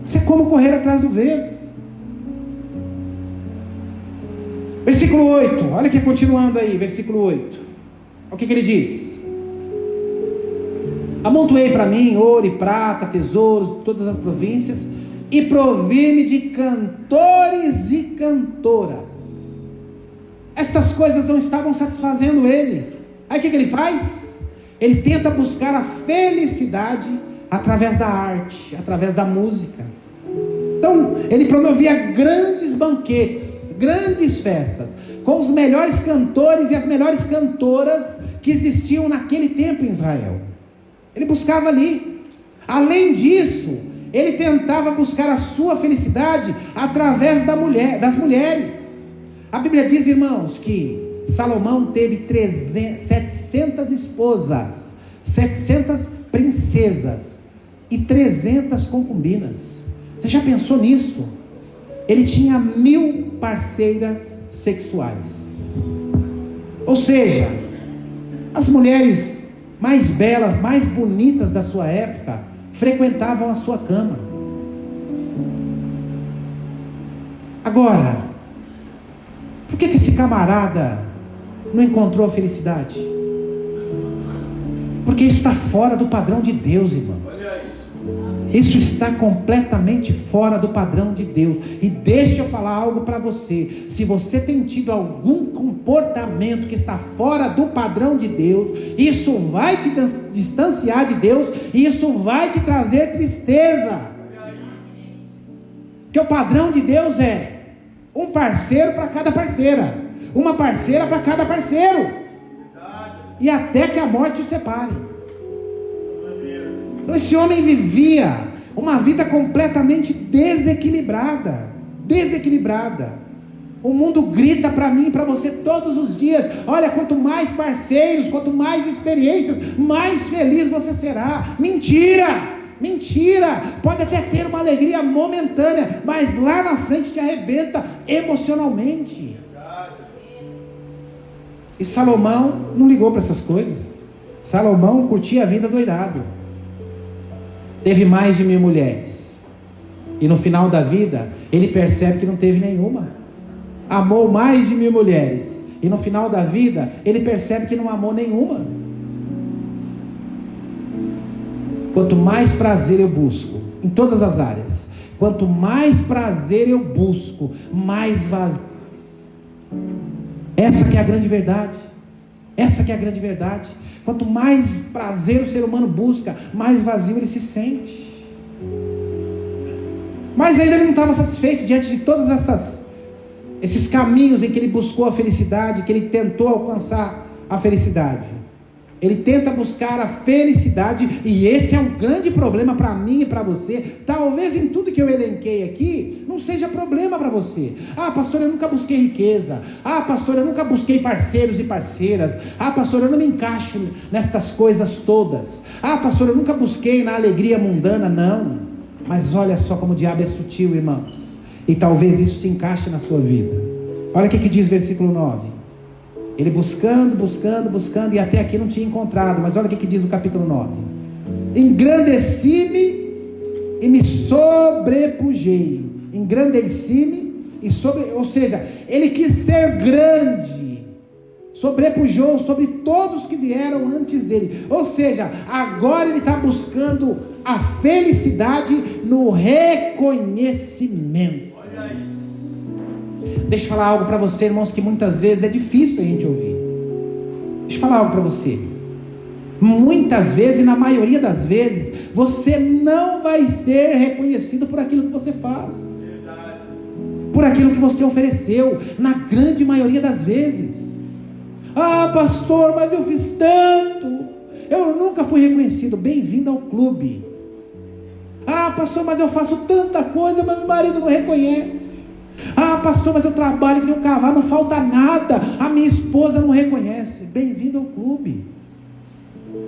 Isso é como correr atrás do vento. Versículo 8, olha aqui, continuando aí, versículo 8. Olha o que ele diz: amontoei para mim ouro e prata, tesouros de todas as províncias, e provi-me de cantores e cantoras. Essas coisas não estavam satisfazendo ele. Aí o que ele faz? Ele tenta buscar a felicidade através da arte, através da música. Então ele promovia grandes banquetes, grandes festas, com os melhores cantores e as melhores cantoras que existiam naquele tempo em Israel. Ele buscava ali. Além disso, ele tentava buscar a sua felicidade através das mulheres. A Bíblia diz, irmãos, que Salomão teve 700 esposas, 700 princesas e 300 concubinas. Você já pensou nisso? Ele tinha 1000 parceiras sexuais. Ou seja, as mulheres mais belas, mais bonitas da sua época frequentavam a sua cama. Agora, por que esse camarada não encontrou a felicidade? Porque isso está fora do padrão de Deus, irmãos. Isso está completamente fora do padrão de Deus. E deixa eu falar algo para você. Se você tem tido algum comportamento que está fora do padrão de Deus, isso vai te distanciar de Deus, e isso vai te trazer tristeza. Porque o padrão de Deus é um parceiro para cada parceira, uma parceira para cada parceiro, e até que a morte o separe. Então esse homem vivia uma vida completamente desequilibrada. O mundo grita para mim e para você todos os dias: olha, quanto mais parceiros, quanto mais experiências, mais feliz você será. Mentira! Pode até ter uma alegria momentânea, mas lá na frente te arrebenta emocionalmente. E Salomão não ligou para essas coisas. Salomão curtia a vida doidado. Teve mais de 1000 mulheres, e no final da vida ele percebe que não teve nenhuma. Amou mais de 1000 mulheres, e no final da vida ele percebe que não amou nenhuma. Quanto mais prazer eu busco em todas as áreas, quanto mais prazer eu busco, mais vazio. Essa que é a grande verdade. Quanto mais prazer o ser humano busca, mais vazio ele se sente. Mas ainda ele não estava satisfeito diante de todos esses caminhos em que ele buscou a felicidade, que ele tentou alcançar a felicidade. Ele tenta buscar a felicidade, e esse é um grande problema para mim e para você. Talvez em tudo que eu elenquei aqui não seja problema para você. Ah, pastor, eu nunca busquei riqueza. Ah, pastor, eu nunca busquei parceiros e parceiras. Ah, pastor, eu não me encaixo nestas coisas todas. Ah, pastor, eu nunca busquei na alegria mundana. Não. Mas olha só como o diabo é sutil, irmãos, e talvez isso se encaixe na sua vida. Olha o que diz versículo 9. Ele buscando, e até aqui não tinha encontrado. Mas olha o que diz o capítulo 9. Engrandeci-me e me sobrepujei. Ou seja, ele quis ser grande, sobrepujou sobre todos que vieram antes dele. Ou seja, agora ele está buscando a felicidade no reconhecimento. Olha aí. Deixa eu falar algo para você, irmãos, que muitas vezes é difícil a gente ouvir. Deixa eu falar algo para você. Muitas vezes, e na maioria das vezes, você não vai ser reconhecido por aquilo que você faz, por aquilo que você ofereceu, na grande maioria das vezes. Ah, pastor, mas eu fiz tanto, eu nunca fui reconhecido. Bem-vindo ao clube. Ah, pastor, mas eu faço tanta coisa, mas meu marido não reconhece. Ah, pastor, mas eu trabalho que nem um cavalo, não falta nada, a minha esposa não reconhece. Bem-vindo ao clube.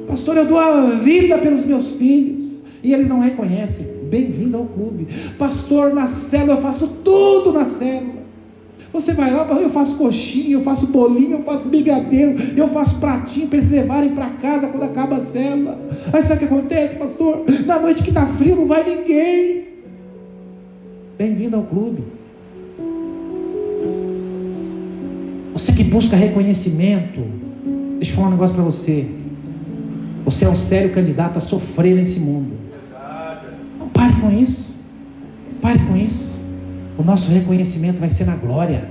Pastor, eu dou a vida pelos meus filhos e eles não reconhecem. Bem-vindo ao clube. Pastor, na célula eu faço tudo na célula. Você vai lá, eu faço coxinha, eu faço bolinho, eu faço brigadeiro, eu faço pratinho para eles levarem para casa quando acaba a célula. Aí sabe o que acontece, pastor? Na noite que está frio não vai ninguém. Bem-vindo ao clube. Você que busca reconhecimento, deixa eu falar um negócio para você. Você é um sério candidato a sofrer nesse mundo. Não pare com isso. Pare com isso. O nosso reconhecimento vai ser na glória.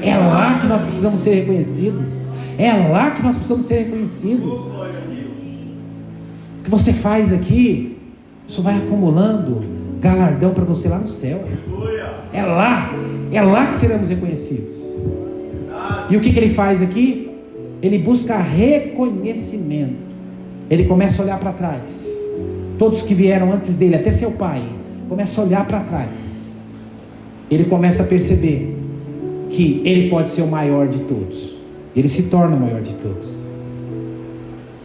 É lá que nós precisamos ser reconhecidos. É lá que nós precisamos ser reconhecidos. O que você faz aqui, isso vai acumulando galardão para você lá no céu. É lá que seremos reconhecidos. E o que ele faz aqui? Ele busca reconhecimento. Ele começa a olhar para trás. Todos que vieram antes dele, até seu pai, começa a olhar para trás. Ele começa a perceber que ele pode ser o maior de todos. Ele se torna o maior de todos.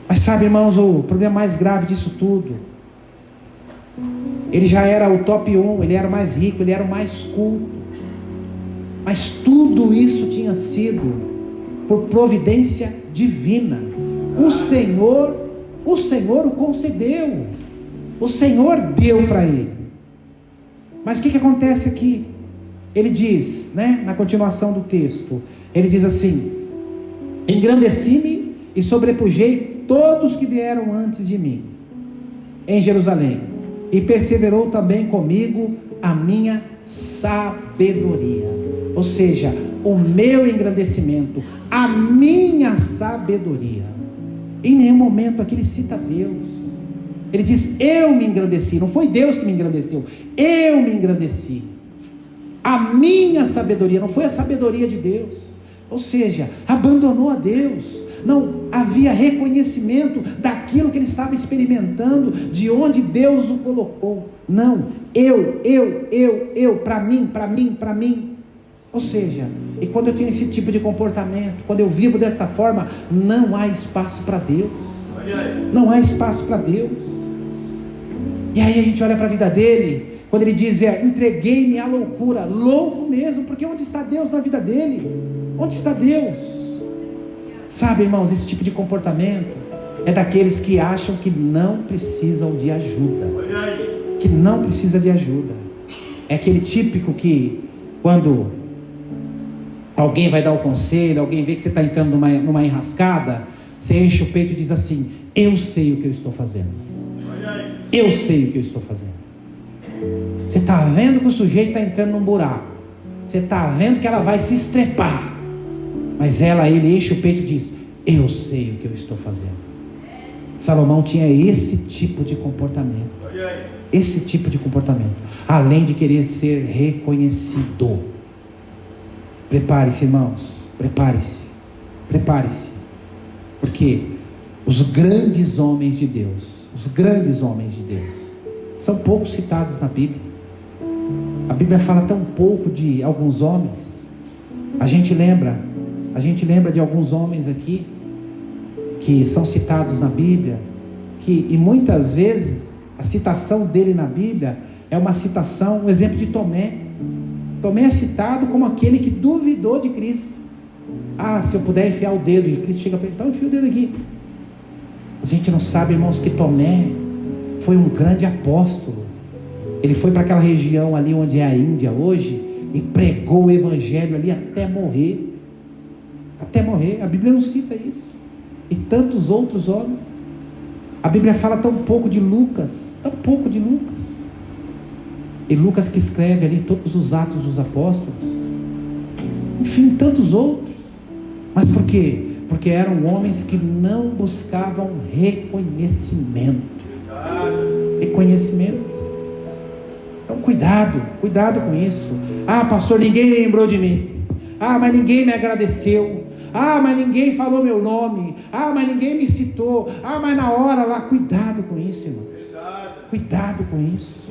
Mas sabe, irmãos, o problema mais grave disso tudo, ele já era o top 1, ele era o mais rico, ele era o mais culto. Mas tudo isso tinha sido por providência divina. O Senhor o concedeu. O Senhor deu para ele. Mas o que acontece aqui? Ele diz, na continuação do texto, ele diz assim: engrandeci-me e sobrepujei todos que vieram antes de mim em Jerusalém, e perseverou também comigo a minha sabedoria. Ou seja, o meu engrandecimento, a minha sabedoria. Em nenhum momento aqui ele cita Deus. Ele diz: eu me engrandeci. Não foi Deus que me engrandeceu, eu me engrandeci. A minha sabedoria, não foi a sabedoria de Deus. Ou seja, abandonou a Deus. Não havia reconhecimento daquilo que ele estava experimentando, de onde Deus o colocou. Não, eu, para mim. Ou seja, e quando eu tenho esse tipo de comportamento, quando eu vivo desta forma, não há espaço para Deus. Não há espaço para Deus. E aí a gente olha para a vida dele, quando ele diz: entreguei-me à loucura. Louco mesmo, porque onde está Deus na vida dele? Onde está Deus? Sabe, irmãos, esse tipo de comportamento é daqueles que acham que não precisam de ajuda. Que não precisa de ajuda. É aquele típico que, quando alguém vai dar o conselho, alguém vê que você está entrando numa enrascada, você enche o peito e diz assim: eu sei o que eu estou fazendo. Eu sei o que eu estou fazendo. Você está vendo que o sujeito está entrando num buraco. Você está vendo que ela vai se estrepar. Mas ele enche o peito e diz: eu sei o que eu estou fazendo. Salomão tinha esse tipo de comportamento. Esse tipo de comportamento. Além de querer ser reconhecido. Prepare-se, irmãos. Prepare-se. Porque os grandes homens de Deus, são pouco citados na Bíblia. A Bíblia fala tão pouco de alguns homens. A gente lembra de alguns homens aqui que são citados na Bíblia, e muitas vezes a citação dele na Bíblia é uma citação, um exemplo de Tomé. Tomé é citado como aquele que duvidou de Cristo. Se eu puder enfiar o dedo, e Cristo chega para ele: então enfia o dedo aqui. A gente não sabe, irmãos, que Tomé foi um grande apóstolo. Ele foi para aquela região ali onde é a Índia hoje e pregou o evangelho ali até morrer. A Bíblia não cita isso. E tantos outros homens. A Bíblia fala tão pouco de Lucas. E Lucas que escreve ali todos os Atos dos Apóstolos. Enfim, tantos outros. Mas por quê? Porque eram homens que não buscavam reconhecimento. Então cuidado com isso. Pastor, ninguém lembrou de mim. Mas ninguém me agradeceu. Mas ninguém falou meu nome. Mas ninguém me citou. Mas na hora lá. Cuidado com isso, irmãos. Cuidado com isso.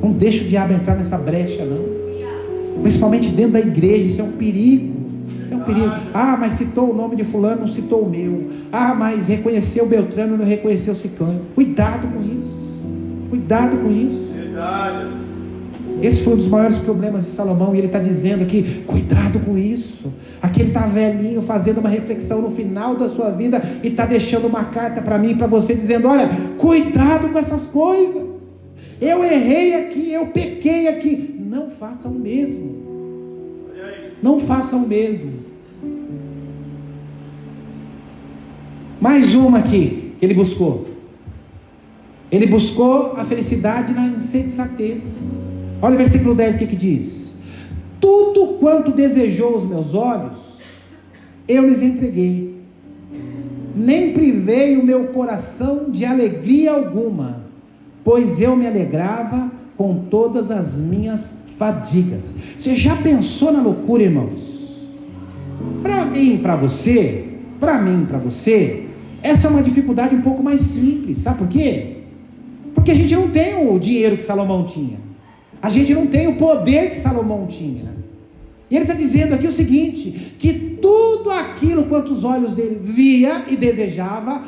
Não deixa o diabo entrar nessa brecha, não. Principalmente dentro da igreja. Isso é um perigo. Mas citou o nome de fulano, não citou o meu. Mas reconheceu Beltrano, não reconheceu Ciclano. Cuidado com isso. Verdade. Esse foi um dos maiores problemas de Salomão, e ele está dizendo aqui: cuidado com isso. Aqui ele está velhinho, fazendo uma reflexão no final da sua vida, e está deixando uma carta para mim e para você, dizendo: olha, cuidado com essas coisas. Eu errei aqui, eu pequei aqui. Não façam o mesmo. Mais uma aqui que ele buscou. Ele buscou a felicidade na insensatez. Olha o versículo 10, o que diz? Tudo quanto desejou os meus olhos, eu lhes entreguei. Nem privei o meu coração de alegria alguma, pois eu me alegrava com todas as minhas fadigas. Você já pensou na loucura, irmãos? Para mim, para você, essa é uma dificuldade um pouco mais simples. Sabe por quê? Porque a gente não tem o dinheiro que Salomão tinha, a gente não tem o poder que Salomão tinha. E ele está dizendo aqui o seguinte, que tudo aquilo quanto os olhos dele via e desejava,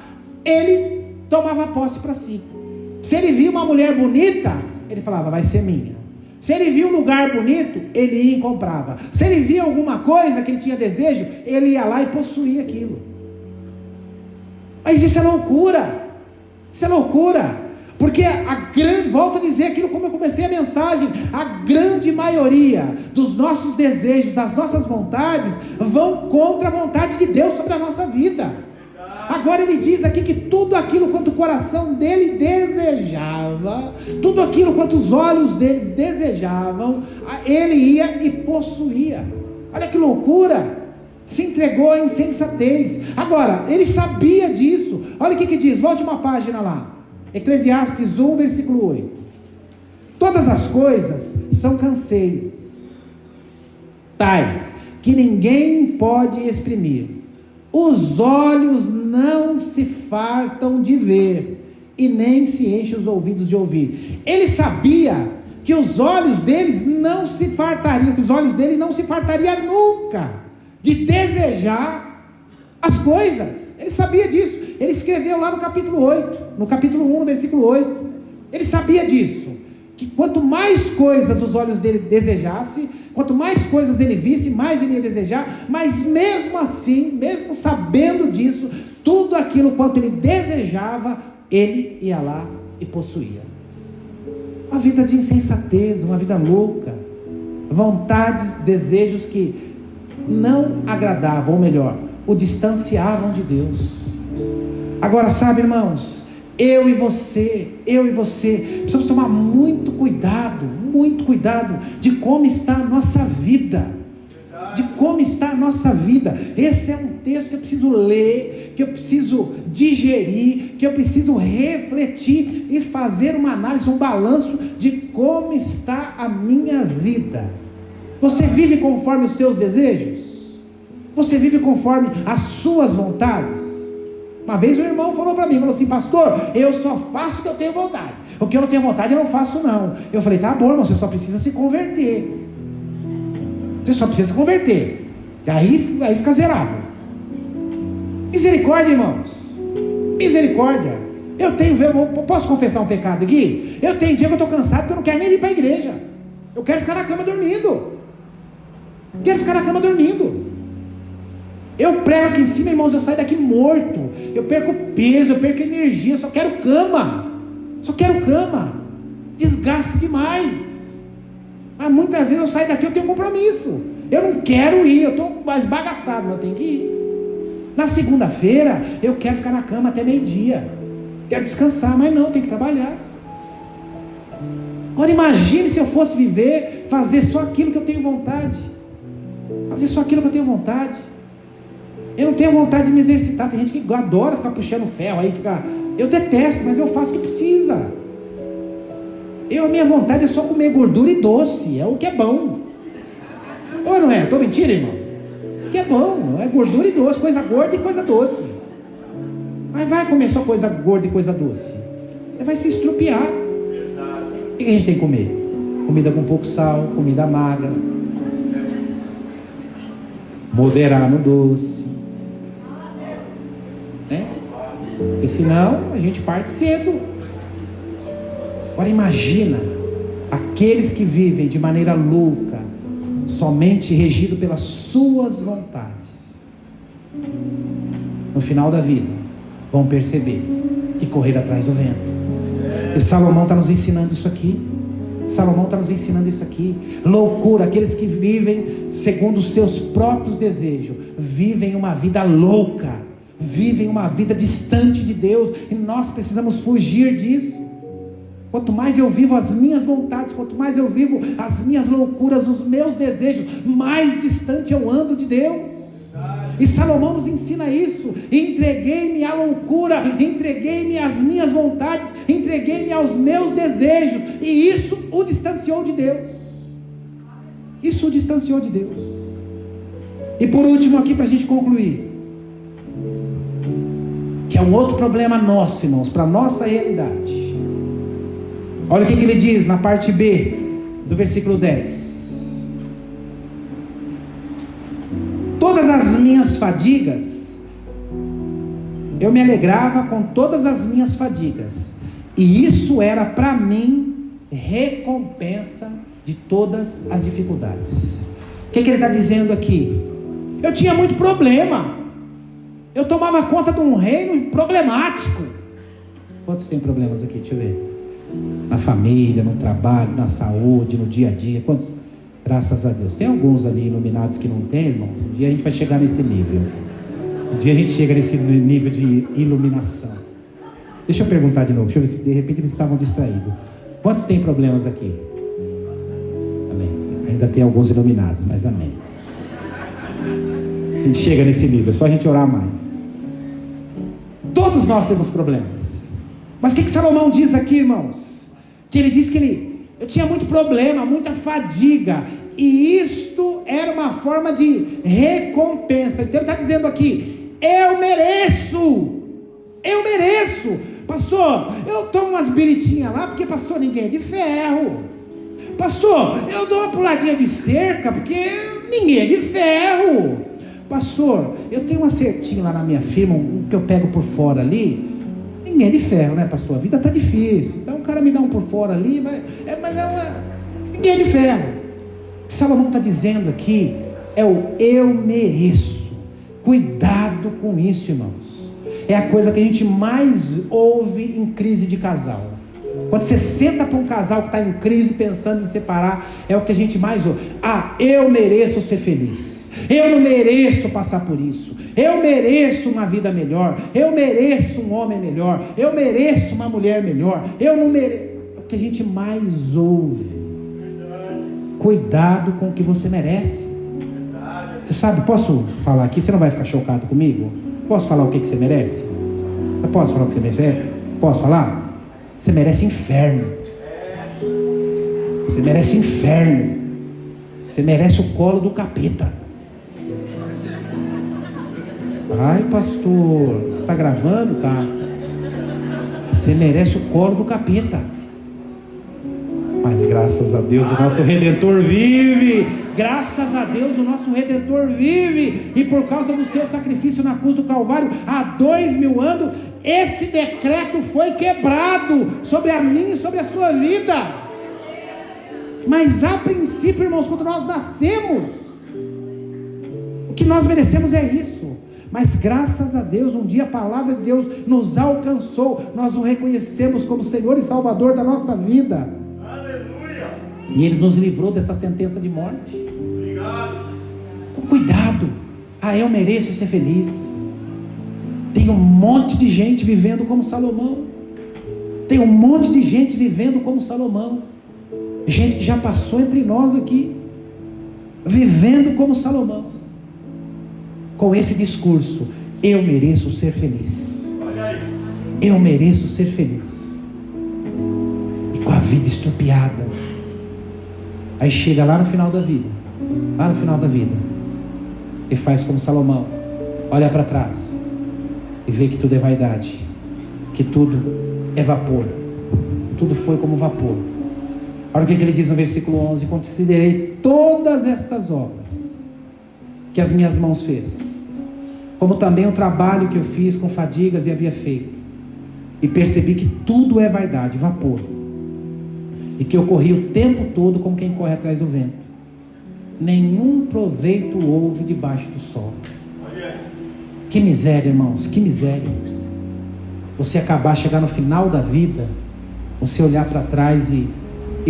ele tomava posse para si. Se ele via uma mulher bonita, ele falava, vai ser minha. Se ele via um lugar bonito, ele ia e comprava. Se ele via alguma coisa que ele tinha desejo, ele ia lá e possuía aquilo. Mas isso é loucura. Isso é loucura. Porque volto a dizer aquilo como eu comecei a mensagem, a grande maioria dos nossos desejos, das nossas vontades, vão contra a vontade de Deus sobre a nossa vida. Agora ele diz aqui que tudo aquilo quanto o coração dele desejava, tudo aquilo quanto os olhos deles desejavam, ele ia e possuía. Olha que loucura! Se entregou à insensatez. Agora, ele sabia disso. Olha o que diz, volte uma página lá. Eclesiastes 1, versículo 8. Todas as coisas são canseiras, tais que ninguém pode exprimir. Os olhos não se fartam de ver, e nem se enchem os ouvidos de ouvir. Ele sabia que os olhos deles não se fartariam, que os olhos dele não se fartariam nunca de desejar as coisas. Ele sabia disso. Ele escreveu lá no capítulo 8, no capítulo 1, no versículo 8, ele sabia disso, que quanto mais coisas os olhos dele desejassem, quanto mais coisas ele visse, mais ele ia desejar, mas mesmo assim, mesmo sabendo disso, tudo aquilo quanto ele desejava, ele ia lá e possuía. Uma vida de insensatez, uma vida louca, vontades, desejos que não agradavam, ou melhor, o distanciavam de Deus. Agora, sabe, irmãos, eu e você, precisamos tomar muito cuidado de como está a nossa vida, esse é um texto que eu preciso ler, que eu preciso digerir, que eu preciso refletir e fazer uma análise, um balanço de como está a minha vida. Você vive conforme os seus desejos? Você vive conforme as suas vontades? Uma vez um irmão falou para mim, falou assim, pastor, eu só faço o que eu tenho vontade, o que eu não tenho vontade eu não faço não. Eu falei, tá bom, irmão, você só precisa se converter, aí fica zerado. Misericórdia, irmãos, misericórdia. Eu posso confessar um pecado aqui? Eu tenho dia que eu estou cansado, que eu não quero nem ir para a igreja, eu quero ficar na cama dormindo, eu prego aqui em cima, irmãos, eu saio daqui morto, eu perco peso, eu perco energia, eu só quero cama, desgasta demais. Mas muitas vezes eu saio daqui, eu tenho compromisso, eu não quero ir, eu estou mais bagaçado, mas eu tenho que ir. Na segunda-feira eu quero ficar na cama até meio-dia, quero descansar, mas não, tenho que trabalhar. Agora imagine se eu fosse viver, fazer só aquilo que eu tenho vontade, eu não tenho vontade de me exercitar. Tem gente que adora ficar puxando ferro, eu detesto, mas eu faço o que precisa. A minha vontade é só comer gordura e doce, é o que é bom. Ou não é? Estou mentindo, irmãos? O que é bom, é gordura e doce, coisa gorda e coisa doce. Mas vai comer só coisa gorda e coisa doce, vai se estrupiar. O que a gente tem que comer? Comida com pouco sal, comida magra, moderar no doce, porque senão a gente parte cedo. Agora imagina aqueles que vivem de maneira louca, somente regido pelas suas vontades, no final da vida vão perceber que correr atrás do vento. E Salomão está nos ensinando isso aqui. Loucura, aqueles que vivem segundo os seus próprios desejos, vivem uma vida louca, vivem uma vida distante de Deus, e nós precisamos fugir disso. Quanto mais eu vivo as minhas vontades, quanto mais eu vivo as minhas loucuras, os meus desejos, mais distante eu ando de Deus. E Salomão nos ensina isso: entreguei-me à loucura, entreguei-me às minhas vontades, entreguei-me aos meus desejos, e isso o distanciou de Deus. Isso o distanciou de Deus. E por último aqui, para a gente concluir, que é um outro problema nosso, irmãos, para a nossa realidade. Olha o que ele diz na parte B do versículo 10. Todas as minhas fadigas, eu me alegrava com todas as minhas fadigas, e isso era para mim recompensa de todas as dificuldades. O que ele está dizendo aqui? Eu tinha muito problema, eu tomava conta de um reino problemático. Quantos têm problemas aqui? Deixa eu ver. Na família, no trabalho, na saúde, no dia a dia. Quantos? Graças a Deus. Tem alguns ali iluminados que não tem, irmão. Um dia a gente vai chegar nesse nível. Um dia a gente chega nesse nível de iluminação. Deixa eu perguntar de novo. Deixa eu ver se de repente eles estavam distraídos. Quantos têm problemas aqui? Amém. Ainda tem alguns iluminados, mas amém. A gente chega nesse nível. É só a gente orar mais. Todos nós temos problemas. Mas o que Salomão diz aqui, irmãos? Que ele diz que eu tinha muito problema, muita fadiga, e isto era uma forma de recompensa. Então ele está dizendo aqui: eu mereço, pastor, eu tomo umas biritinhas lá, porque pastor, ninguém é de ferro. Pastor, eu dou uma puladinha de cerca, porque ninguém é de ferro. Pastor, eu tenho um acertinho lá na minha firma, que eu pego por fora ali. Ninguém é de ferro, né, pastor? A vida está difícil, então o cara me dá um por fora ali, ninguém é de ferro. O que Salomão está dizendo aqui é o eu mereço. Cuidado com isso, irmãos. É a coisa que a gente mais ouve em crise de casal. Quando você senta para um casal que está em crise, pensando em separar, é o que a gente mais ouve. Eu mereço ser feliz, eu não mereço passar por isso, eu mereço uma vida melhor, eu mereço um homem melhor, eu mereço uma mulher melhor, eu não mereço. É o que a gente mais ouve. Cuidado com o que você merece. Você sabe, posso falar aqui? Você não vai ficar chocado comigo? Posso falar o que você merece? Eu posso falar o que você merece? Posso falar? Você merece inferno. Você merece inferno. Você merece o colo do capeta. Ai, pastor, tá gravando? Tá. Você merece o colo do capeta. Mas graças a Deus o nosso Redentor vive. Graças a Deus o nosso Redentor vive. E por causa do seu sacrifício na cruz do Calvário, há 2000 anos, esse decreto foi quebrado sobre a minha e sobre a sua vida. Mas a princípio, irmãos, quando nós nascemos, o que nós merecemos é isso. Mas graças a Deus, um dia a palavra de Deus nos alcançou. Nós o reconhecemos como Senhor e Salvador da nossa vida. Aleluia. E Ele nos livrou dessa sentença de morte. Obrigado. Então cuidado. Eu mereço ser feliz. Tem um monte de gente vivendo como Salomão. Tem um monte de gente vivendo como Salomão. Gente que já passou entre nós aqui, vivendo como Salomão, com esse discurso: eu mereço ser feliz, eu mereço ser feliz, e com a vida estrupiada. Aí chega lá no final da vida, e faz como Salomão, olha para trás e vê que tudo é vaidade, que tudo é vapor, tudo foi como vapor. Olha o que ele diz no versículo 11: considerei todas estas obras que as minhas mãos fez, como também o trabalho que eu fiz com fadigas e havia feito, e percebi que tudo é vaidade, vapor, e que eu corri o tempo todo como quem corre atrás do vento. Nenhum proveito houve debaixo do sol. Que miséria, irmãos, que miséria. Você chegar no final da vida, você olhar para trás e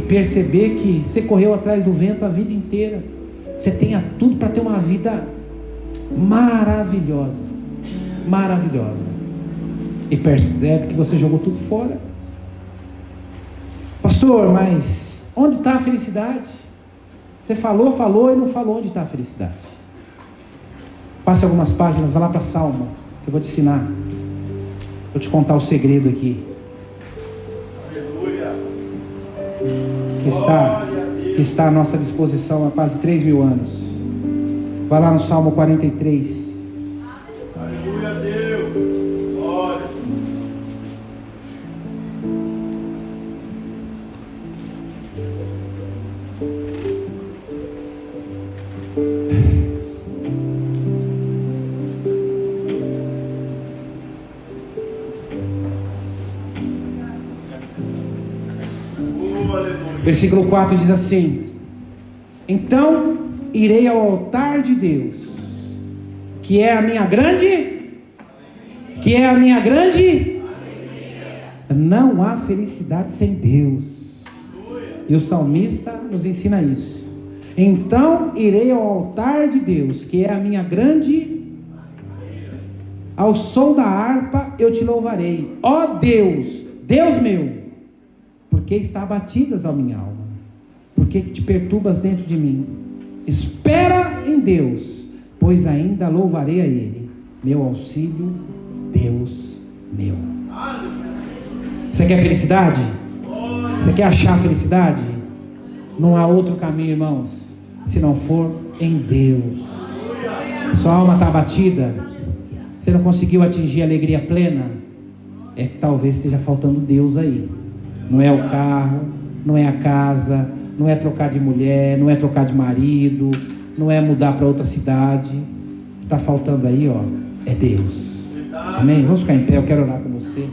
perceber que você correu atrás do vento a vida inteira. Você tinha tudo para ter uma vida maravilhosa, maravilhosa. E percebe que você jogou tudo fora. Pastor, mas onde está a felicidade? Você falou e não falou onde está a felicidade. Passe algumas páginas, vai lá para Salmo, que eu vou te ensinar. Vou te contar o segredo aqui. Que está à nossa disposição há quase 3.000 anos. Vai lá no Salmo 43. Aleluia, Deus. Glória. Versículo 4 diz assim: então irei ao altar de Deus, que é a minha grande, não há felicidade sem Deus. E o salmista nos ensina isso. Então irei ao altar de Deus, que é a minha grande, ao som da harpa eu te louvarei, ó Deus, Deus meu, porque está abatidas a minha alma, porque te perturbas dentro de mim. Espera em Deus, pois ainda louvarei a Ele, meu auxílio, Deus meu. Você quer felicidade? Você quer achar felicidade? Não há outro caminho, irmãos, se não for em Deus. Sua alma está abatida, você não conseguiu atingir a alegria plena, é que talvez esteja faltando Deus aí. Não é o carro, não é a casa, não é trocar de mulher, não é trocar de marido, não é mudar para outra cidade. O que está faltando aí, ó, é Deus. Amém? Vamos ficar em pé, eu quero orar com você.